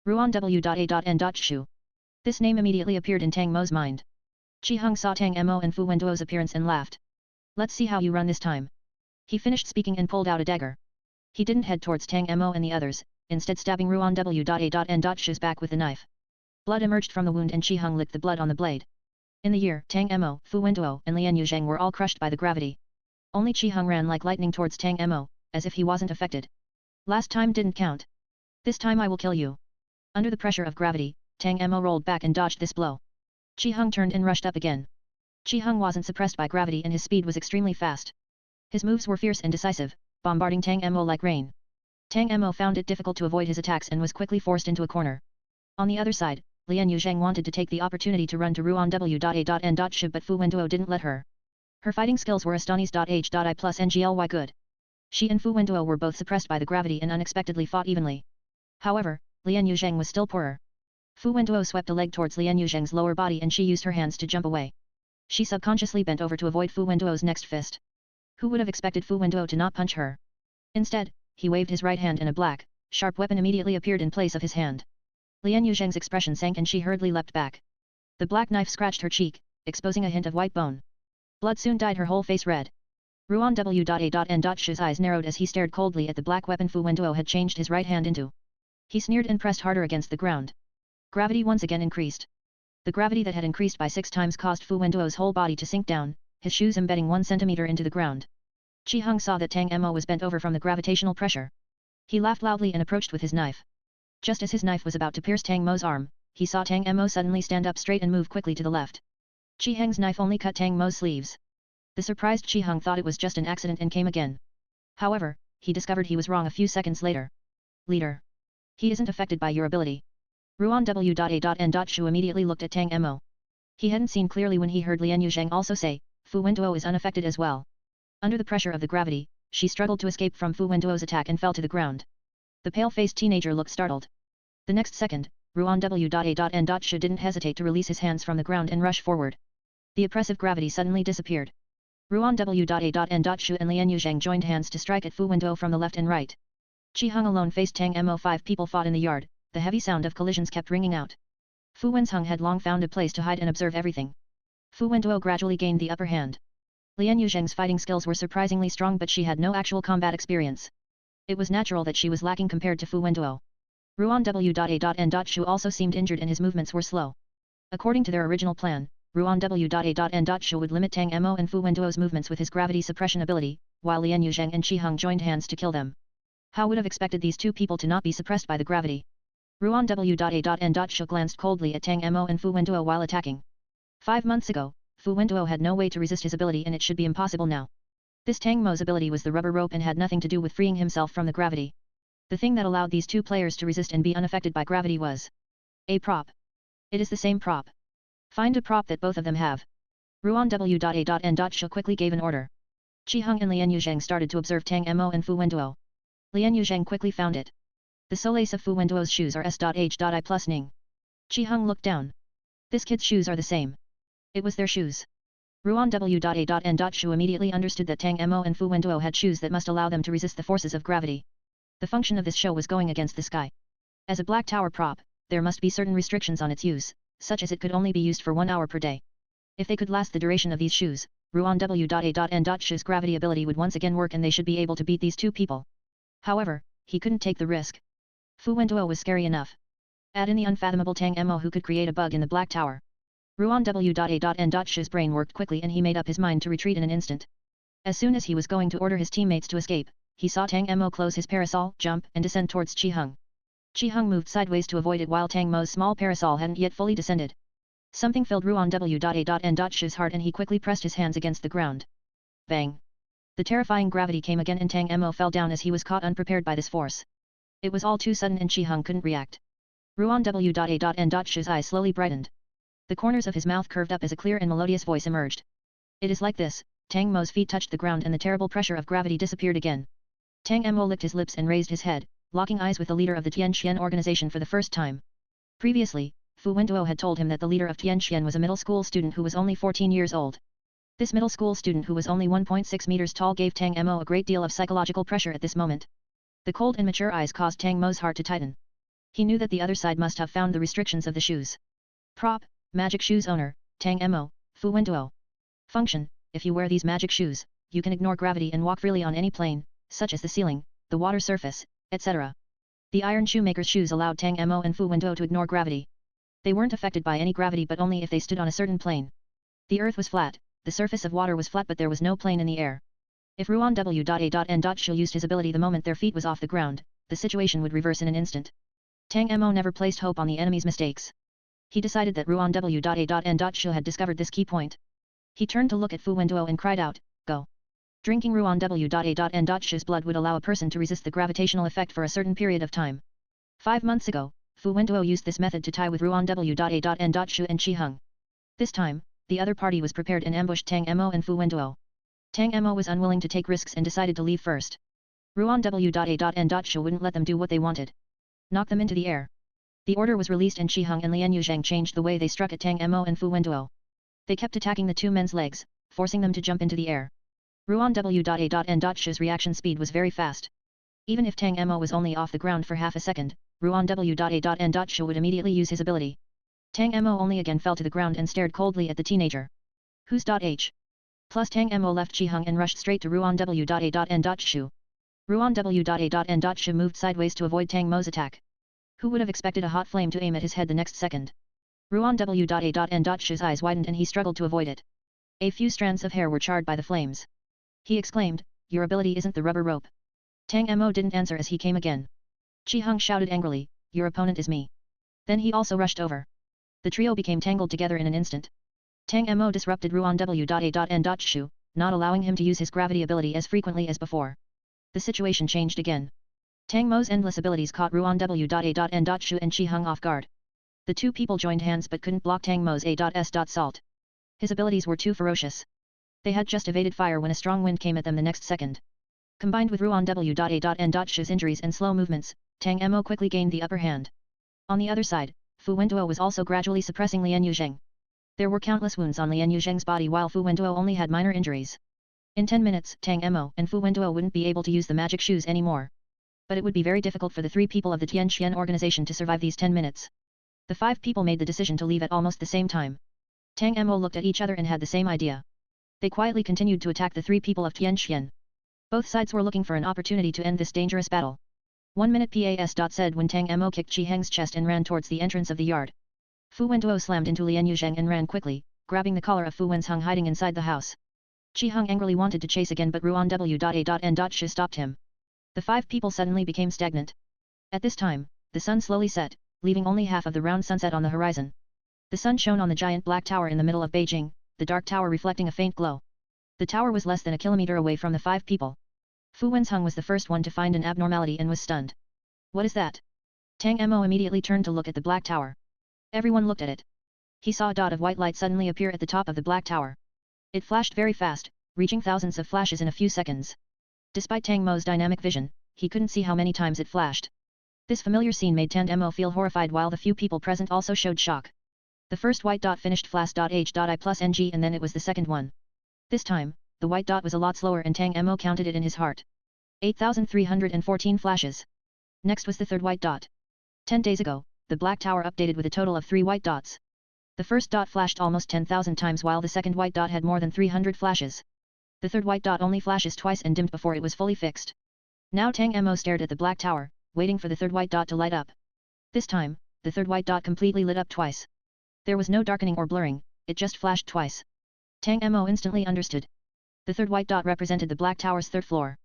Ruan W.A.N. Shu. This name immediately appeared in Tang Mo's mind. Chi Hung saw Tang Mo and Fu Wenduo's appearance and laughed. Let's see how you run this time. He finished speaking and pulled out a dagger. He didn't head towards Tang Mo and the others, instead stabbing Ruan W.A.N. Shu's back with the knife. Blood emerged from the wound and Chi Hung licked the blood on the blade. In the year, Tang Mo, Fu Wenduo and Lian Yuzhang were all crushed by the gravity. Only Chi Hung ran like lightning towards Tang Mo, as if he wasn't affected. Last time didn't count. This time I will kill you. Under the pressure of gravity, Tang Mo rolled back and dodged this blow. Chi Hung turned and rushed up again. Chi Hung wasn't suppressed by gravity and his speed was extremely fast. His moves were fierce and decisive, bombarding Tang Mo like rain. Tang Mo found it difficult to avoid his attacks and was quickly forced into a corner. On the other side, Lian Yuzhang wanted to take the opportunity to run to Ruan W.A.N. Shu but Fu Wenduo didn't let her. Her fighting skills were Astonis.H.I plus NGLY good. She and Fu Wenduo were both suppressed by the gravity and unexpectedly fought evenly. However, Lian Yuzhang was still poorer. Fu Wenduo swept a leg towards Lian Yuzhang's lower body and she used her hands to jump away. She subconsciously bent over to avoid Fu Wenduo's next fist. Who would have expected Fu Wenduo to not punch her? Instead, he waved his right hand and a black, sharp weapon immediately appeared in place of his hand. Lian Yuzhang's expression sank and she hurriedly leapt back. The black knife scratched her cheek, exposing a hint of white bone. Blood soon dyed her whole face red. Ruan W.A.N. Shu's eyes narrowed as he stared coldly at the black weapon Fu Wenduo had changed his right hand into. He sneered and pressed harder against the ground. Gravity once again increased. The gravity that had increased by 6 times caused Fu Wenduo's whole body to sink down, his shoes embedding 1 centimeter into the ground. Chi Hung saw that Tang Mo was bent over from the gravitational pressure. He laughed loudly and approached with his knife. Just as his knife was about to pierce Tang Mo's arm, he saw Tang Mo suddenly stand up straight and move quickly to the left. Chi Hung's knife only cut Tang Mo's sleeves. The surprised Chi Hung thought it was just an accident and came again. However, he discovered he was wrong a few seconds later. Leader. He isn't affected by your ability. Ruan W.A.N. Shu immediately looked at Tang Mo. He hadn't seen clearly when he heard Lian Yuzhang also say, Fu Wenduo is unaffected as well. Under the pressure of the gravity, she struggled to escape from Fu Wenduo's attack and fell to the ground. The pale-faced teenager looked startled. The next second, Ruan W.A.N. Shu didn't hesitate to release his hands from the ground and rush forward. The oppressive gravity suddenly disappeared. Ruan W.A.N. Shu and Lian Yuzhang joined hands to strike at Fu Wenduo from the left and right. Chi Hung alone faced Tang Mo. 5 people fought in the yard, the heavy sound of collisions kept ringing out. Fu Wenheng had long found a place to hide and observe everything. Fu Wenduo gradually gained the upper hand. Lian Yuzhang's fighting skills were surprisingly strong but she had no actual combat experience. It was natural that she was lacking compared to Fu Wenduo. Ruan W.A.N. Shu also seemed injured and his movements were slow. According to their original plan, Ruan W.A.N. Shu would limit Tang Mo and Fu Wenduo's movements with his gravity suppression ability, while Lian Yuzhang and Chi Hung joined hands to kill them. How would have expected these two people to not be suppressed by the gravity? Ruan W.A.N. Shu glanced coldly at Tang Mo and Fu Wenduo while attacking. 5 months ago, Fu Wenduo had no way to resist his ability and it should be impossible now. This Tang Mo's ability was the rubber rope and had nothing to do with freeing himself from the gravity. The thing that allowed these two players to resist and be unaffected by gravity was a prop. It is the same prop. Find a prop that both of them have. Ruan W.A.N. Shu quickly gave an order. Chi Hung and Lian Yuzhang started to observe Tang Mo and Fu Wenduo. Lian Yuzhang quickly found it. The solace of Fu Wenduo's shoes are S.H.I plus Ning. Chi Hung looked down. This kid's shoes are the same. It was their shoes. Ruan W.A.N. Shu immediately understood that Tang Mo and Fu Wenduo had shoes that must allow them to resist the forces of gravity. The function of this show was going against the sky. As a black tower prop, there must be certain restrictions on its use, such as it could only be used for 1 hour per day. If they could last the duration of these shoes, Ruan W.A.N. Shu's gravity ability would once again work and they should be able to beat these two people. However, he couldn't take the risk. Fu Wenduo was scary enough. Add in the unfathomable Tang Mo who could create a bug in the black tower. Ruan W.A.N. Shu's brain worked quickly and he made up his mind to retreat in an instant. As soon as he was going to order his teammates to escape, he saw Tang Mo close his parasol, jump and descend towards Chi Hung. Chi Hung moved sideways to avoid it while Tang Mo's small parasol hadn't yet fully descended. Something filled Ruan W.A.N. Shu's heart and he quickly pressed his hands against the ground. Bang! The terrifying gravity came again and Tang Mo fell down as he was caught unprepared by this force. It was all too sudden and Chi Hung couldn't react. Ruan W.A.N. Shu's eyes slowly brightened. The corners of his mouth curved up as a clear and melodious voice emerged. It is like this. Tang Mo's feet touched the ground and the terrible pressure of gravity disappeared again. Tang Mo licked his lips and raised his head, locking eyes with the leader of the Tianqian organization for the first time. Previously, Fu Wenduo had told him that the leader of Tianqian was a middle school student who was only 14 years old. This middle school student who was only 1.6 meters tall gave Tang Mo a great deal of psychological pressure at this moment. The cold and mature eyes caused Tang Mo's heart to tighten. He knew that the other side must have found the restrictions of the shoes. Prop, magic shoes owner, Tang Mo, Fu Wenduo. Function, if you wear these magic shoes, you can ignore gravity and walk freely on any plane, such as the ceiling, the water surface, etc. The iron shoemaker's shoes allowed Tang Mo and Fu Wenduo to ignore gravity. They weren't affected by any gravity but only if they stood on a certain plane. The earth was flat, the surface of water was flat but there was no plane in the air. If Ruan W.A.N. Shil used his ability the moment their feet was off the ground, the situation would reverse in an instant. Tang Mo never placed hope on the enemy's mistakes. He decided that Ruan W.A.N. Shil had discovered this key point. He turned to look at Fu Wenduo and cried out, "Go!" Drinking Ruan W.A.N. Shil's blood would allow a person to resist the gravitational effect for a certain period of time. 5 months ago, Fu Wenduo used this method to tie with Ruan W.A.N. Shu and Qi Hung. This time, the other party was prepared and ambushed Tang Mo and Fu Wenduo. Tang Mo was unwilling to take risks and decided to leave first. Ruan W.A.N. Shu wouldn't let them do what they wanted. Knock them into the air. The order was released and Qi Hung and Lian Yuzhang changed the way they struck at Tang Mo and Fu Wenduo. They kept attacking the two men's legs, forcing them to jump into the air. Ruan W.A.N. Shu's reaction speed was very fast. Even if Tang Mo was only off the ground for half a second, Ruan W.A.N. Shu would immediately use his ability. Tang Mo only again fell to the ground and stared coldly at the teenager. Who's H? Plus Tang Mo left Qi Hung and rushed straight to Ruan W.A.N. Shu. Ruan W.A.N. Shu moved sideways to avoid Tang Mo's attack. Who would have expected a hot flame to aim at his head the next second? Ruan W.A.N. Shu's eyes widened and he struggled to avoid it. A few strands of hair were charred by the flames. He exclaimed, "Your ability isn't the rubber rope." Tang Mo didn't answer as he came again. Qi Hung shouted angrily, "Your opponent is me." Then he also rushed over. The trio became tangled together in an instant. Tang Mo disrupted Ruan W.A.N. Shu, not allowing him to use his gravity ability as frequently as before. The situation changed again. Tang Mo's endless abilities caught Ruan W.A.N. Shu and Qi Hung off guard. The two people joined hands but couldn't block Tang Mo's A.S. Salt. His abilities were too ferocious. They had just evaded fire when a strong wind came at them the next second. Combined with Ruan W.A.N. Shu's injuries and slow movements, Tang Mo quickly gained the upper hand. On the other side, Fu Wenduo was also gradually suppressing Lian Yuzheng. There were countless wounds on Lian Yuzheng's body while Fu Wenduo only had minor injuries. In 10 minutes, Tang Mo and Fu Wenduo wouldn't be able to use the magic shoes anymore. But it would be very difficult for the 3 people of the Tianqian organization to survive these 10 minutes. The 5 people made the decision to leave at almost the same time. Tang Mo looked at each other and had the same idea. They quietly continued to attack the 3 people of Tianqian. Both sides were looking for an opportunity to end this dangerous battle. 1 minute PAS. Said when Tang Mo kicked Qi Heng's chest and ran towards the entrance of the yard. Fu Wenduo slammed into Lian Yuzheng and ran quickly, grabbing the collar of Fu Wensheng hiding inside the house. Qi Hung angrily wanted to chase again but Ruan W.A.N. Shu stopped him. The 5 people suddenly became stagnant. At this time, the sun slowly set, leaving only half of the round sunset on the horizon. The sun shone on the giant black tower in the middle of Beijing, the dark tower reflecting a faint glow. The tower was less than a kilometer away from the 5 people. Fu Wensheng was the first one to find an abnormality and was stunned. What is that? Tang Mo immediately turned to look at the black tower. Everyone looked at it. He saw a dot of white light suddenly appear at the top of the black tower. It flashed very fast, reaching thousands of flashes in a few seconds. Despite Tang Mo's dynamic vision, he couldn't see how many times it flashed. This familiar scene made Tang Mo feel horrified while the few people present also showed shock. The first white dot finished flash.h.I plus ng and then it was the second one. This time, the white dot was a lot slower and Tang Mo counted it in his heart. 8,314 flashes. Next was the third white dot. 10 days ago, the black tower updated with a total of 3 white dots. The first dot flashed almost 10,000 times while the second white dot had more than 300 flashes. The third white dot only flashes twice and dimmed before it was fully fixed. Now Tang Mo stared at the black tower, waiting for the third white dot to light up. This time, the third white dot completely lit up twice. There was no darkening or blurring, it just flashed twice. Tang Mo instantly understood. The third white dot represented the black tower's 3rd floor.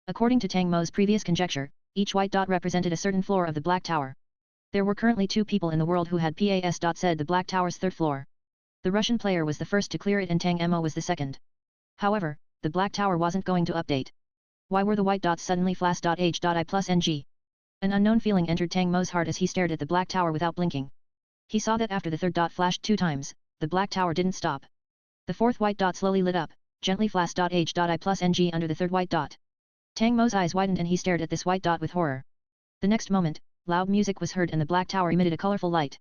According to Tang Mo's previous conjecture, each white dot represented a certain floor of the black tower. There were currently 2 people in the world who had PAS. Said the black tower's 3rd floor. The Russian player was the first to clear it and Tang Mo was the second. However, the black tower wasn't going to update. Why were the white dots suddenly flash.h.I plus ng? An unknown feeling entered Tang Mo's heart as he stared at the black tower without blinking. He saw that after the third dot flashed 2 times, the black tower didn't stop. The 4th white dot slowly lit up, gently flash.h.I plus ng under the 3rd white dot. Tang Mo's eyes widened and he stared at this white dot with horror. The next moment, loud music was heard and the black tower emitted a colorful light.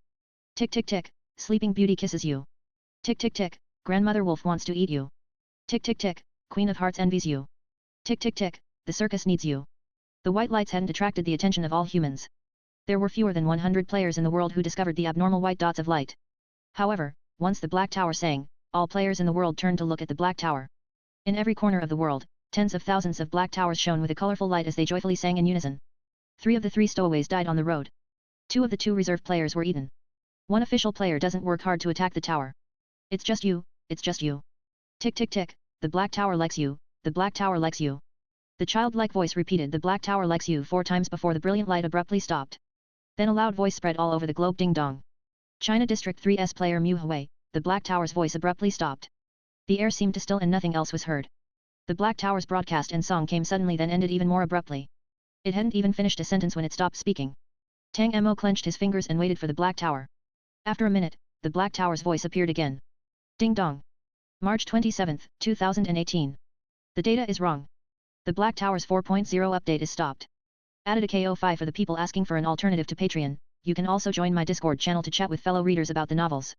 Tick tick tick, Sleeping Beauty kisses you. Tick tick tick, Grandmother Wolf wants to eat you. Tick tick tick, Queen of Hearts envies you. Tick tick tick, the circus needs you. The white lights hadn't attracted the attention of all humans. There were fewer than 100 players in the world who discovered the abnormal white dots of light. However, once the Black Tower sang, all players in the world turned to look at the Black Tower. In every corner of the world, tens of thousands of black towers shone with a colorful light as they joyfully sang in unison. 3 of the 3 stowaways died on the road. 2 of the 2 reserve players were eaten. 1 official player doesn't work hard to attack the tower. It's just you, it's just you. Tick tick tick, the Black Tower likes you, the Black Tower likes you. The childlike voice repeated the Black Tower likes you 4 times before the brilliant light abruptly stopped. Then a loud voice spread all over the globe. Ding dong. China District 3's player Mu Hui, the Black Tower's voice abruptly stopped. The air seemed to still and nothing else was heard. The Black Tower's broadcast and song came suddenly then ended even more abruptly. It hadn't even finished a sentence when it stopped speaking. Tang Mo clenched his fingers and waited for the Black Tower. After a minute, the Black Tower's voice appeared again. Ding dong. March 27, 2018. The data is wrong. The Black Tower's 4.0 update is stopped. Added a KO5 for the people asking for an alternative to Patreon. You can also join my Discord channel to chat with fellow readers about the novels.